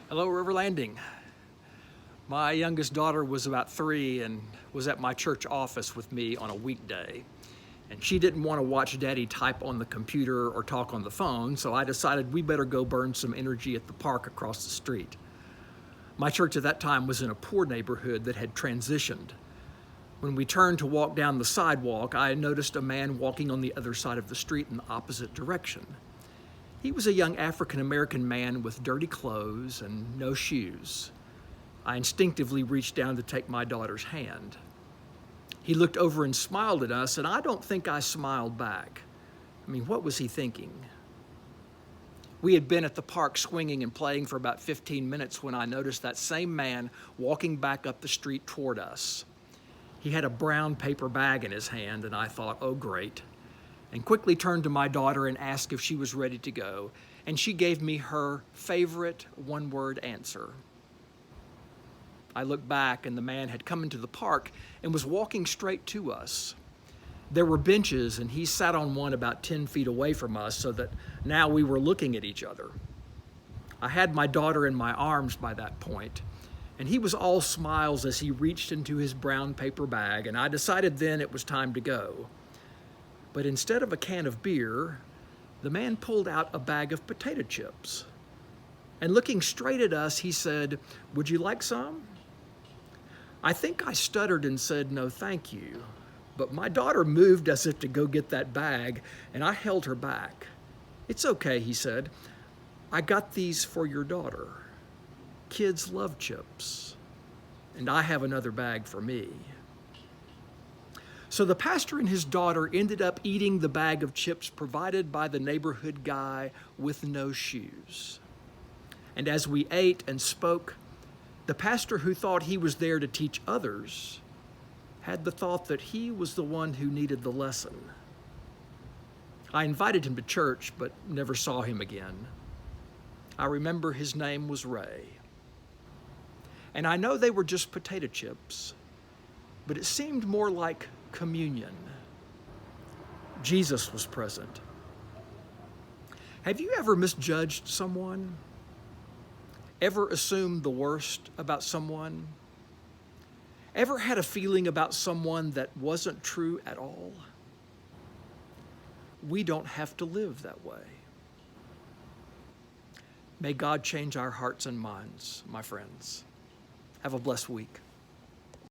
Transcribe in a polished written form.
Hello, River Landing. My youngest daughter was about 3 and was at my church office with me on a weekday. And she didn't want to watch Daddy type on the computer or talk on the phone, so I decided we better go burn some energy at the park across the street. My church at that time was in a poor neighborhood that had transitioned. When we turned to walk down the sidewalk, I noticed a man walking on the other side of the street in the opposite direction. He was a young African-American man with dirty clothes and no shoes. I instinctively reached down to take my daughter's hand. He looked over and smiled at us, and I don't think I smiled back. I mean, what was he thinking? We had been at the park swinging and playing for about 15 minutes when I noticed that same man walking back up the street toward us. He had a brown paper bag in his hand, and I thought, oh great, and quickly turned to my daughter and asked if she was ready to go, and she gave me her favorite one-word answer. I looked back, and the man had come into the park and was walking straight to us. There were benches, and he sat on one about 10 feet away from us so that now we were looking at each other. I had my daughter in my arms by that point, and he was all smiles as he reached into his brown paper bag, and I decided then it was time to go. But instead of a can of beer, the man pulled out a bag of potato chips. And looking straight at us, he said, "Would you like some?" I think I stuttered and said, "No, thank you." But my daughter moved as if to go get that bag, and I held her back. "It's okay," he said. "I got these for your daughter. Kids love chips, and I have another bag for me." So the pastor and his daughter ended up eating the bag of chips provided by the neighborhood guy with no shoes. And as we ate and spoke, the pastor, who thought he was there to teach others, had the thought that he was the one who needed the lesson. I invited him to church, but never saw him again. I remember his name was Ray. And I know they were just potato chips, but it seemed more like communion. Jesus was present. Have you ever misjudged someone? Ever assumed the worst about someone? Ever had a feeling about someone that wasn't true at all? We don't have to live that way. May God change our hearts and minds, my friends. Have a blessed week.